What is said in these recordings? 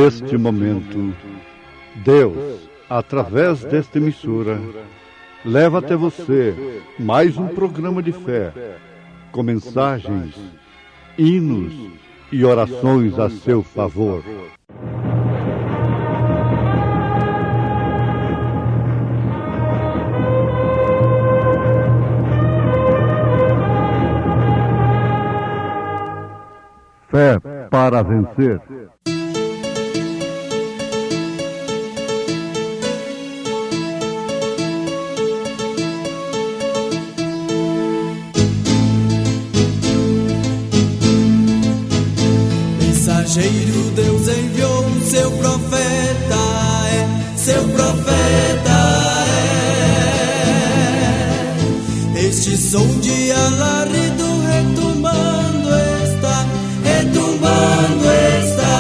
neste momento, Deus, através desta emissora, leva até você mais um programa de fé, com mensagens, hinos e orações a seu favor. Fé para vencer. Mensageiro, Deus enviou o seu profeta, seu profeta é. Este som de alarido retumbando está, retumbando está.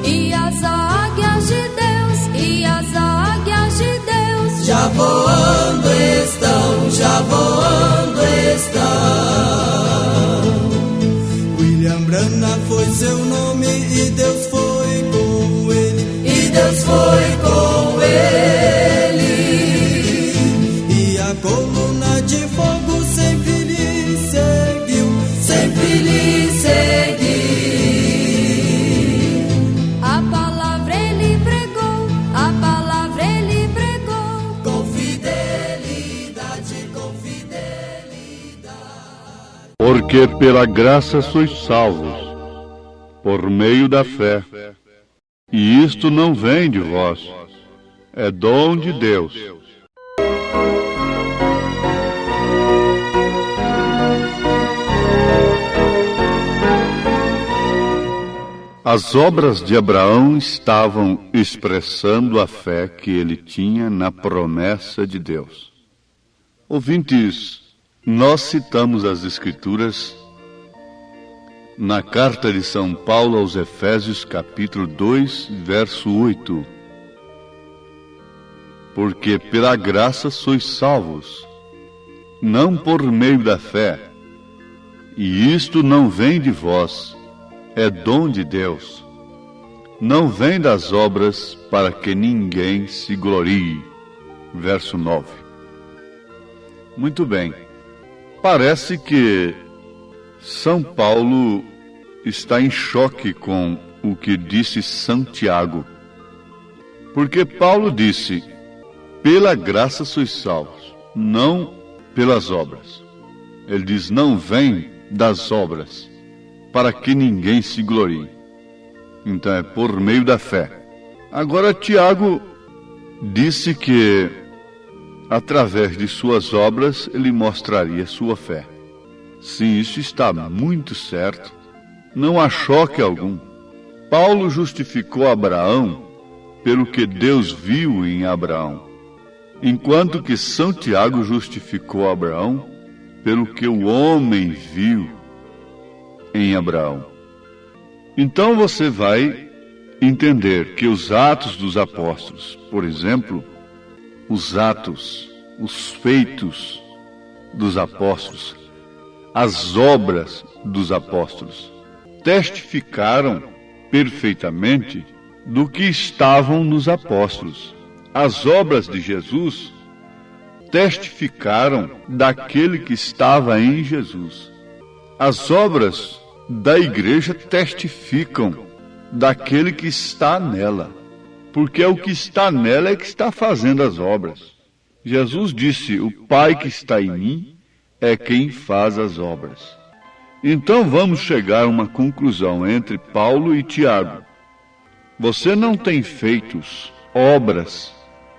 E as águias de Deus, e as águias de Deus já voando estão, já voando estão. Brana foi seu nome e Deus foi com ele, e Deus foi com ele. E a coluna de fogo sempre lhe seguiu, sempre lhe seguiu. A palavra ele pregou, a palavra ele pregou, com fidelidade, com fidelidade. Porque pela graça sois salvos, por meio da fé. E isto não vem de vós, é dom de Deus. As obras de Abraão estavam expressando a fé que ele tinha na promessa de Deus. Ouvintes, nós citamos as Escrituras na carta de São Paulo aos Efésios, capítulo 2, verso 8. Porque pela graça sois salvos, não por meio da fé, e isto não vem de vós, é dom de Deus. Não vem das obras para que ninguém se glorie. Verso 9. Muito bem. Parece que São Paulo está em choque com o que disse Santiago. Porque Paulo disse, pela graça sois salvos, não pelas obras. Ele diz, não vem das obras, para que ninguém se glorie. Então é por meio da fé. Agora Tiago disse que através de suas obras, ele mostraria sua fé. Sim, isso está muito certo. Não há choque algum. Paulo justificou Abraão pelo que Deus viu em Abraão, enquanto que São Tiago justificou Abraão pelo que o homem viu em Abraão. Então você vai entender que os Atos dos Apóstolos, por exemplo, os atos, os feitos dos apóstolos, as obras dos apóstolos, testificaram perfeitamente do que estavam nos apóstolos. As obras de Jesus testificaram daquele que estava em Jesus. As obras da igreja testificam daquele que está nela. Porque o que está nela é que está fazendo as obras. Jesus disse, o Pai que está em mim é quem faz as obras. Então vamos chegar a uma conclusão entre Paulo e Tiago. Você não tem feitos, obras,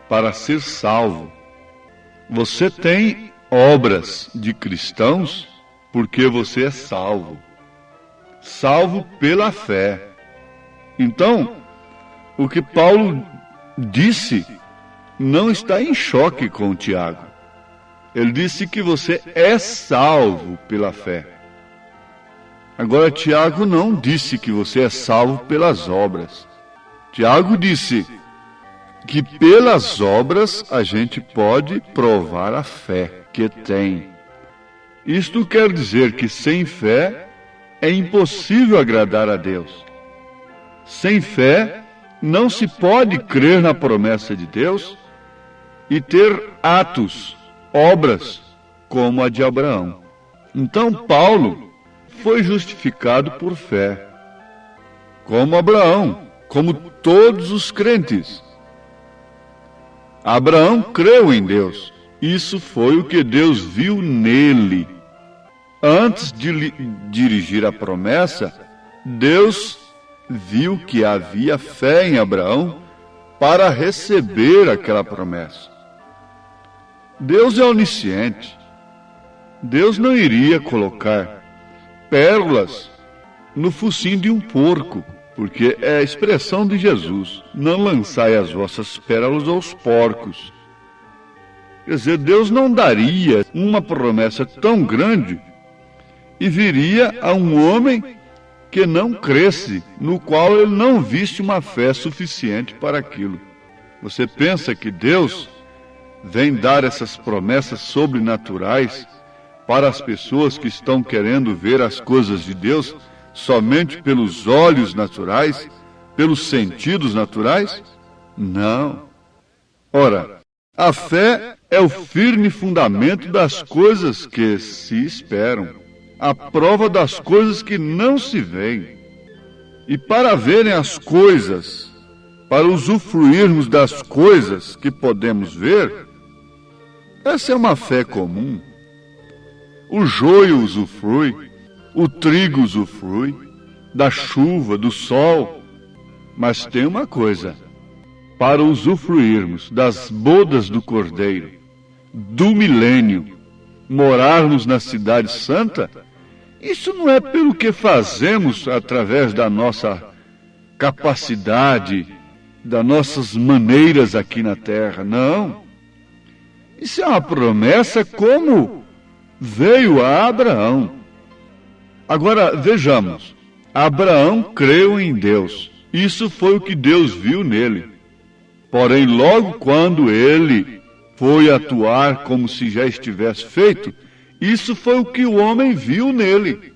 para ser salvo. Você tem obras de cristãos porque você é salvo. Salvo pela fé. Então, o que Paulo disse não está em choque com Tiago. Ele disse que você é salvo pela fé. Agora, Tiago não disse que você é salvo pelas obras. Tiago disse que pelas obras a gente pode provar a fé que tem. Isto quer dizer que sem fé é impossível agradar a Deus. Sem fé, não se pode crer na promessa de Deus e ter atos, obras, como a de Abraão. Então Paulo foi justificado por fé, como Abraão, como todos os crentes. Abraão creu em Deus. Isso foi o que Deus viu nele. Antes de lhe dirigir a promessa, Deus viu que havia fé em Abraão para receber aquela promessa. Deus é onisciente. Deus não iria colocar pérolas no focinho de um porco, porque é a expressão de Jesus: não lançai as vossas pérolas aos porcos. Quer dizer, Deus não daria uma promessa tão grande e viria a um homem que não cresce, no qual ele não visse uma fé suficiente para aquilo. Você pensa que Deus vem dar essas promessas sobrenaturais para as pessoas que estão querendo ver as coisas de Deus somente pelos olhos naturais, pelos sentidos naturais? Não. Ora, a fé é o firme fundamento das coisas que se esperam, a prova das coisas que não se veem. E para verem as coisas, para usufruirmos das coisas que podemos ver, essa é uma fé comum. O joio usufrui, o trigo usufrui, da chuva, do sol. Mas tem uma coisa: para usufruirmos das bodas do Cordeiro, do milênio, morarmos na cidade santa, isso não é pelo que fazemos através da nossa capacidade, das nossas maneiras aqui na terra, não. Isso é uma promessa como veio a Abraão. Agora, vejamos, Abraão creu em Deus. Isso foi o que Deus viu nele. Porém, logo quando ele foi atuar como se já estivesse feito, isso foi o que o homem viu nele.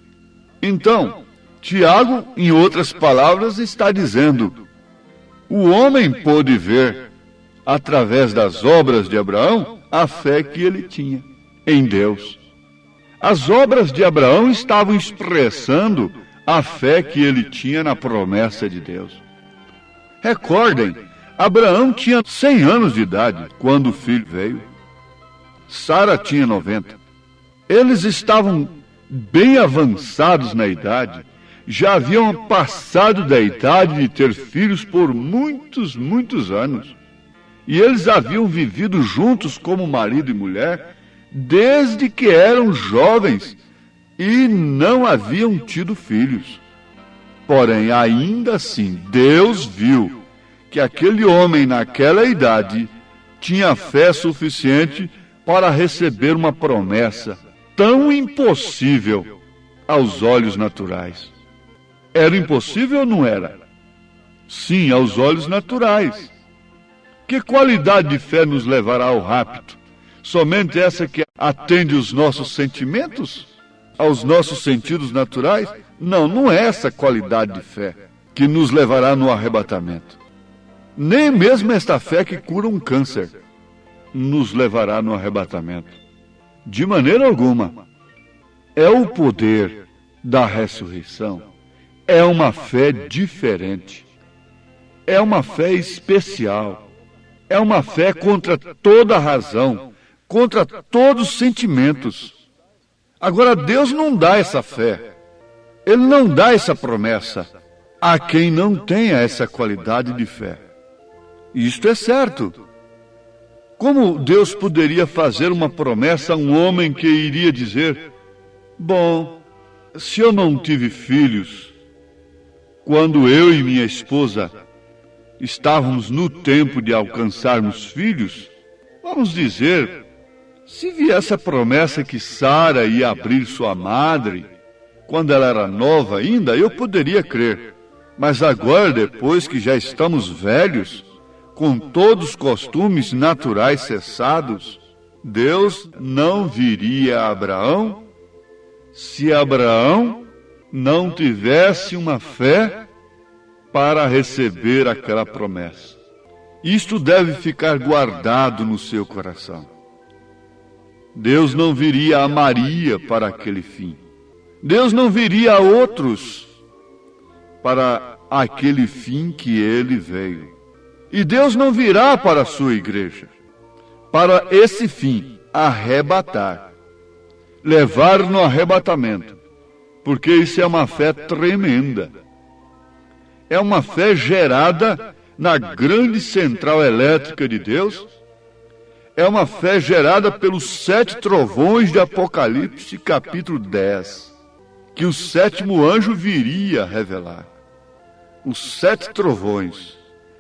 Então, Tiago, em outras palavras, está dizendo: o homem pôde ver, através das obras de Abraão, a fé que ele tinha em Deus. As obras de Abraão estavam expressando a fé que ele tinha na promessa de Deus. Recordem, Abraão tinha 100 anos de idade quando o filho veio. Sara tinha 90. Eles estavam bem avançados na idade, já haviam passado da idade de ter filhos por muitos anos. E eles haviam vivido juntos como marido e mulher desde que eram jovens e não haviam tido filhos. Porém, ainda assim, Deus viu que aquele homem naquela idade tinha fé suficiente para receber uma promessa tão impossível aos olhos naturais. Era impossível ou não era? Sim, aos olhos naturais. Que qualidade de fé nos levará ao rapto? Somente essa que atende os nossos sentimentos? Aos nossos sentidos naturais? Não, não é essa qualidade de fé que nos levará no arrebatamento. Nem mesmo esta fé que cura um câncer nos levará no arrebatamento. De maneira alguma. É o poder da ressurreição. É uma fé diferente. É uma fé especial. É uma fé contra toda a razão, contra todos os sentimentos. Agora, Deus não dá essa fé. Ele não dá essa promessa a quem não tenha essa qualidade de fé. Isto é certo. Como Deus poderia fazer uma promessa a um homem que iria dizer: bom, se eu não tive filhos, quando eu e minha esposa estávamos no tempo de alcançarmos filhos, vamos dizer, se viesse a promessa que Sara ia abrir sua madre, quando ela era nova ainda, eu poderia crer. Mas agora, depois que já estamos velhos, com todos os costumes naturais cessados, Deus não viria a Abraão se Abraão não tivesse uma fé para receber aquela promessa. Isto deve ficar guardado no seu coração. Deus não viria a Maria para aquele fim. Deus não viria a outros para aquele fim que ele veio. E Deus não virá para a sua igreja para esse fim, arrebatar, levar no arrebatamento, porque isso é uma fé tremenda. É uma fé gerada na grande central elétrica de Deus. É uma fé gerada pelos 7 trovões de Apocalipse, capítulo 10, que o 7º anjo viria revelar. Os 7 trovões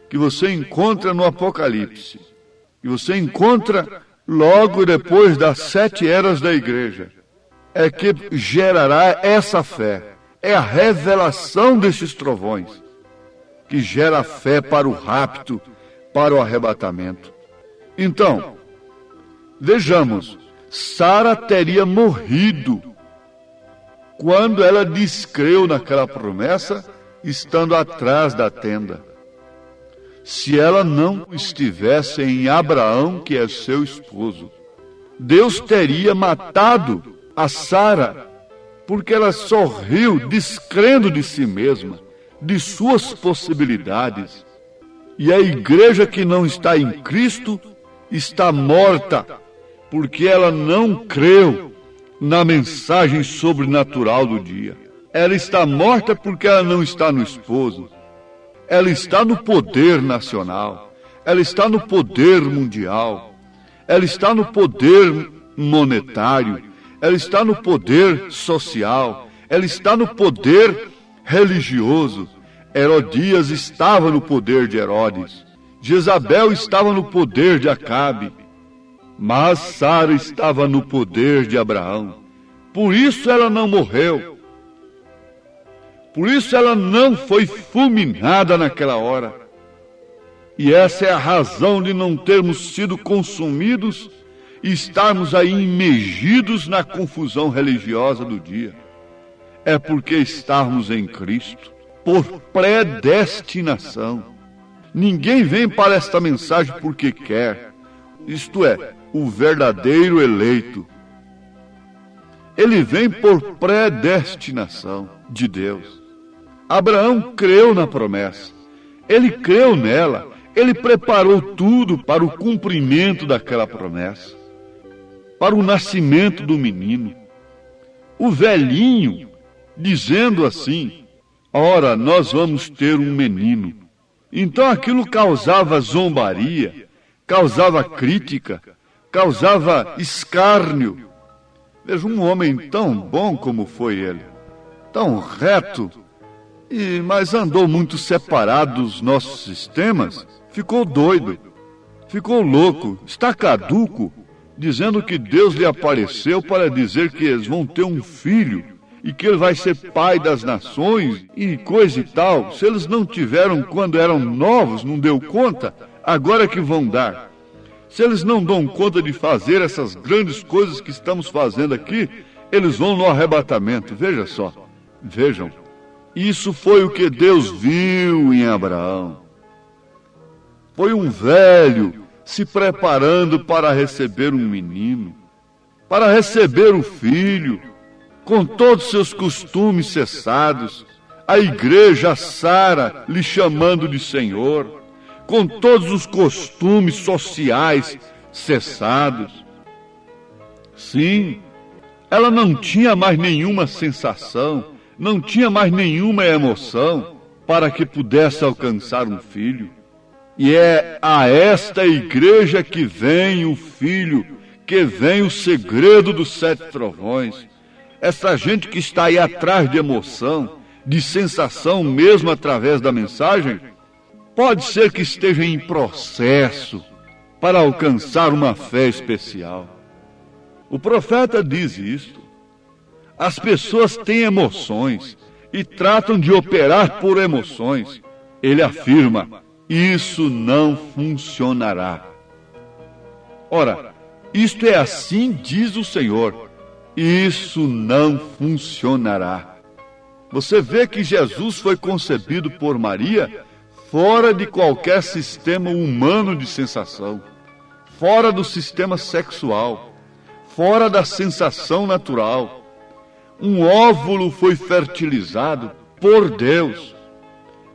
que você encontra no Apocalipse, que você encontra logo depois das 7 eras da igreja, é que gerará essa fé. É a revelação desses trovões que gera fé para o rapto, para o arrebatamento. Então, vejamos, Sara teria morrido quando ela descreu naquela promessa, estando atrás da tenda. Se ela não estivesse em Abraão, que é seu esposo, Deus teria matado a Sara, porque ela sorriu, descrendo de si mesma, de suas possibilidades. E a igreja que não está em Cristo está morta, porque ela não creu na mensagem sobrenatural do dia. Ela está morta porque ela não está no esposo. Ela está no poder nacional. Ela está no poder mundial. Ela está no poder monetário. Ela está no poder social. Ela está no poder religioso. Herodias estava no poder de Herodes. Jezabel estava no poder de Acabe. Mas Sara estava no poder de Abraão. Por isso ela não morreu. Por isso ela não foi fulminada naquela hora. E essa é a razão de não termos sido consumidos e estarmos aí imergidos na confusão religiosa do dia. É porque estamos em Cristo, por predestinação. Ninguém vem para esta mensagem porque quer. Isto é, o verdadeiro eleito. Ele vem por predestinação de Deus. Abraão creu na promessa. Ele creu nela. Ele preparou tudo para o cumprimento daquela promessa, para o nascimento do menino. O velhinho, dizendo assim: ora, nós vamos ter um menino. Então aquilo causava zombaria, causava crítica, causava escárnio. Veja, um homem tão bom como foi ele, tão reto, mas andou muito separado dos nossos sistemas, ficou doido, ficou louco, está caduco, dizendo que Deus lhe apareceu para dizer que eles vão ter um filho e que ele vai ser pai das nações e coisa e tal. Se eles não tiveram quando eram novos, não deu conta, agora que vão dar. Se eles não dão conta de fazer essas grandes coisas que estamos fazendo aqui, eles vão no arrebatamento. Veja só, vejam. Isso foi o que Deus viu em Abraão. Foi um velho se preparando para receber um menino, para receber o filho, com todos seus costumes cessados, a igreja, a Sara, lhe chamando de Senhor, com todos os costumes sociais cessados. Sim, ela não tinha mais nenhuma sensação, não tinha mais nenhuma emoção para que pudesse alcançar um filho. E é a esta igreja que vem o filho, que vem o segredo dos 7 trovões. Essa gente que está aí atrás de emoção, de sensação mesmo através da mensagem, pode ser que esteja em processo para alcançar uma fé especial. O profeta diz isto. As pessoas têm emoções e tratam de operar por emoções. Ele afirma: isso não funcionará. Ora, isto é assim, diz o Senhor. Isso não funcionará. Você vê que Jesus foi concebido por Maria fora de qualquer sistema humano de sensação, fora do sistema sexual, fora da sensação natural. Um óvulo foi fertilizado por Deus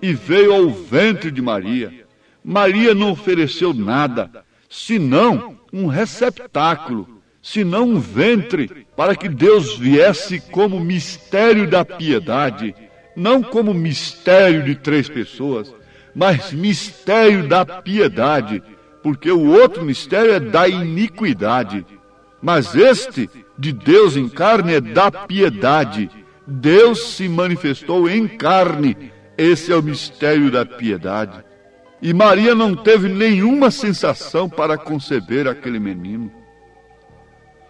e veio ao ventre de Maria. Maria não ofereceu nada, senão um receptáculo, senão um ventre, para que Deus viesse como mistério da piedade, não como mistério de 3 pessoas, mas mistério da piedade, porque o outro mistério é da iniquidade. Mas este, de Deus em carne, é da piedade. Deus se manifestou em carne. Esse é o mistério da piedade. E Maria não teve nenhuma sensação para conceber aquele menino.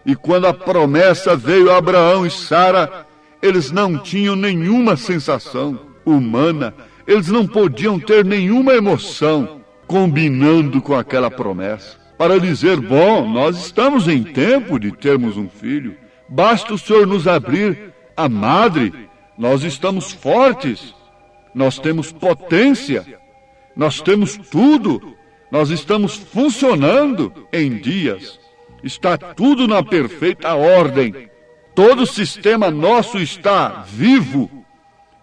E quando a promessa veio a Abraão e Sara, eles não tinham nenhuma sensação humana. Eles não podiam ter nenhuma emoção combinando com aquela promessa, para dizer, bom, nós estamos em tempo de termos um filho, basta o Senhor nos abrir a madre, nós estamos fortes, nós temos potência, nós temos tudo, nós estamos funcionando em dias, está tudo na perfeita ordem, todo o sistema nosso está vivo,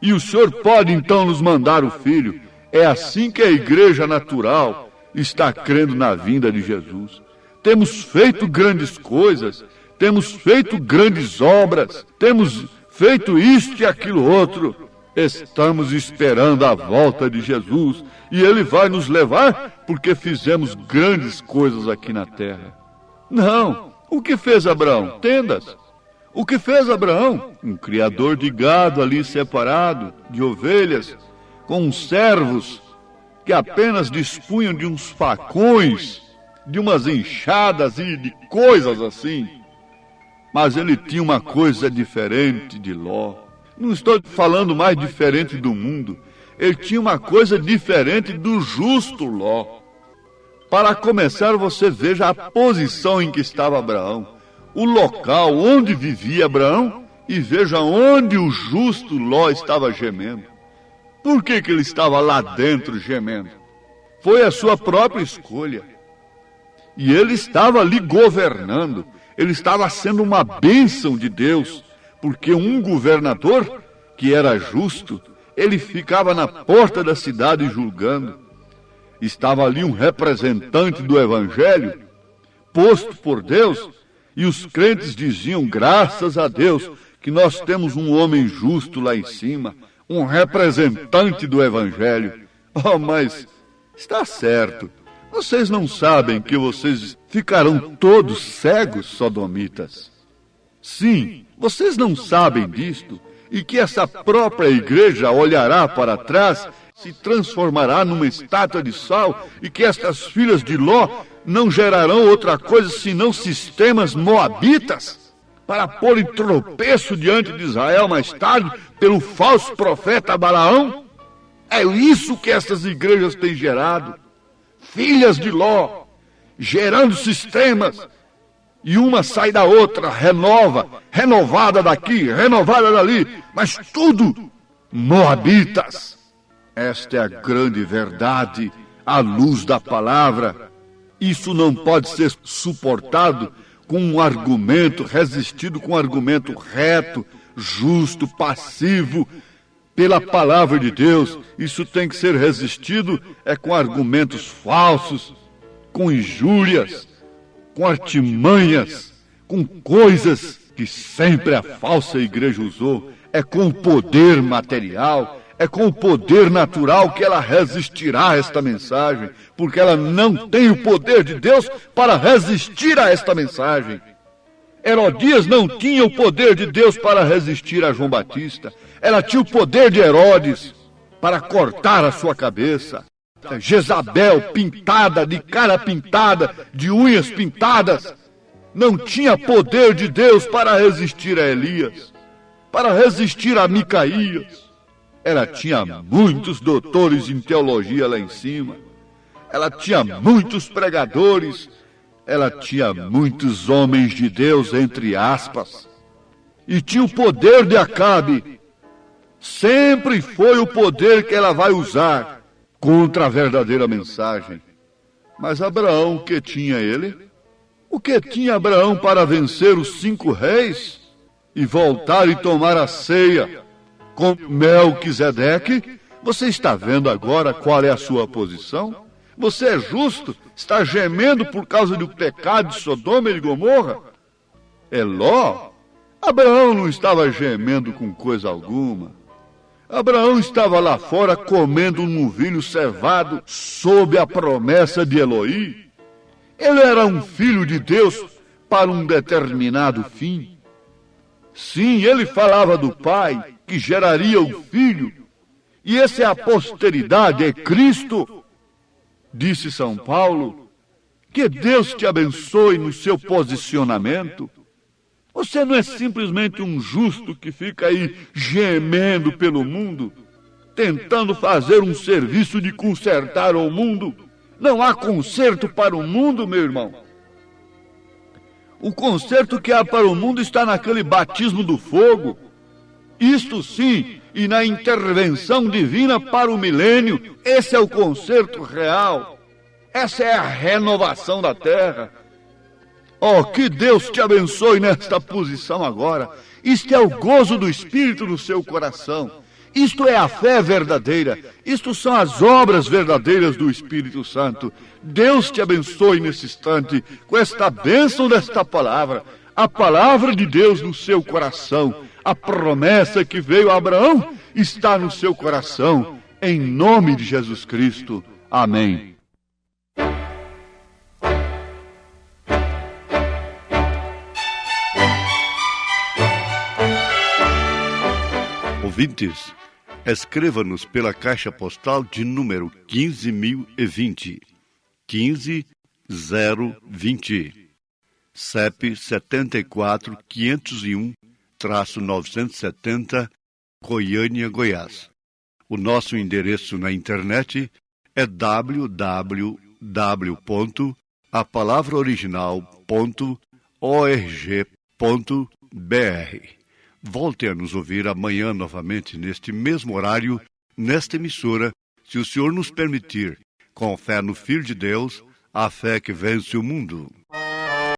e o Senhor pode então nos mandar o filho. É assim que a igreja natural está crendo na vinda de Jesus. Temos feito grandes coisas, temos feito grandes obras, temos feito isto e aquilo outro. Estamos esperando a volta de Jesus e Ele vai nos levar porque fizemos grandes coisas aqui na terra. Não, o que fez Abraão? Tendas. O que fez Abraão? Um criador de gado ali separado, de ovelhas, com uns servos que apenas dispunham de uns facões, de umas enxadas e de coisas assim. Mas ele tinha uma coisa diferente de Ló. Não estou falando mais diferente do mundo. Ele tinha uma coisa diferente do justo Ló. Para começar, você veja a posição em que estava Abraão, o local onde vivia Abraão, e veja onde o justo Ló estava gemendo. Por que ele estava lá dentro gemendo? Foi a sua própria escolha. E ele estava ali governando, ele estava sendo uma bênção de Deus, porque um governador, que era justo, ele ficava na porta da cidade julgando. Estava ali um representante do Evangelho, posto por Deus, e os crentes diziam, graças a Deus, que nós temos um homem justo lá em cima, um representante do Evangelho. Oh, mas está certo. Vocês não sabem que vocês ficarão todos cegos, sodomitas? Sim, vocês não sabem disto, e que essa própria igreja olhará para trás, se transformará numa estátua de sal, e que estas filhas de Ló não gerarão outra coisa senão sistemas moabitas, para pôr em tropeço diante de Israel mais tarde, pelo falso profeta Balaão? É isso que essas igrejas têm gerado. Filhas de Ló, gerando sistemas, e uma sai da outra, renovada daqui, renovada dali, mas tudo moabitas. Esta é a grande verdade, à luz da palavra. Isso não pode ser suportado com um argumento, resistido com um argumento reto, justo, passivo, pela palavra de Deus. Isso tem que ser resistido com argumentos falsos, com injúrias, com artimanhas, com coisas que sempre a falsa igreja usou. É com o poder material, é com o poder natural que ela resistirá a esta mensagem, porque ela não tem o poder de Deus para resistir a esta mensagem. Herodias não tinha o poder de Deus para resistir a João Batista. Ela tinha o poder de Herodes para cortar a sua cabeça. Jezabel, pintada, de cara pintada, de unhas pintadas, não tinha poder de Deus para resistir a Elias, para resistir a Micaías. Ela tinha muitos doutores em teologia lá em cima. Ela tinha muitos pregadores. Ela tinha muitos homens de Deus, entre aspas. E tinha o poder de Acabe. Sempre foi o poder que ela vai usar contra a verdadeira mensagem. Mas Abraão, o que tinha ele? O que tinha Abraão para vencer os 5 reis e voltar e tomar a ceia com Melquisedeque? Você está vendo agora qual é a sua posição? Você é justo? Está gemendo por causa do pecado de Sodoma e de Gomorra? É Ló? Abraão não estava gemendo com coisa alguma. Abraão estava lá fora comendo um novilho cevado sob a promessa de Eloí. Ele era um filho de Deus para um determinado fim. Sim, ele falava do Pai que geraria o Filho. E essa é a posteridade, é Cristo. Disse São Paulo. Que Deus te abençoe no seu posicionamento. Você não é simplesmente um justo que fica aí gemendo pelo mundo, tentando fazer um serviço de consertar o mundo. Não há conserto para o mundo, meu irmão. O conserto que há para o mundo está naquele batismo do fogo. Isto sim, e na intervenção divina para o milênio. Esse é o conserto real. Essa é a renovação da terra. Oh, que Deus te abençoe nesta posição agora. Isto é o gozo do Espírito no seu coração. Isto é a fé verdadeira. Isto são as obras verdadeiras do Espírito Santo. Deus te abençoe nesse instante com esta bênção desta palavra. A palavra de Deus no seu coração. A promessa que veio a Abraão está no seu coração. Em nome de Jesus Cristo. Amém. Ouvintes, escreva-nos pela caixa postal de número 15.020, 15020, CEP 74.501-970, Goiânia, Goiás. O nosso endereço na internet é www.apalavraoriginal.org.br. Volte a nos ouvir amanhã novamente neste mesmo horário, nesta emissora, se o Senhor nos permitir, com fé no Filho de Deus, a fé que vence o mundo.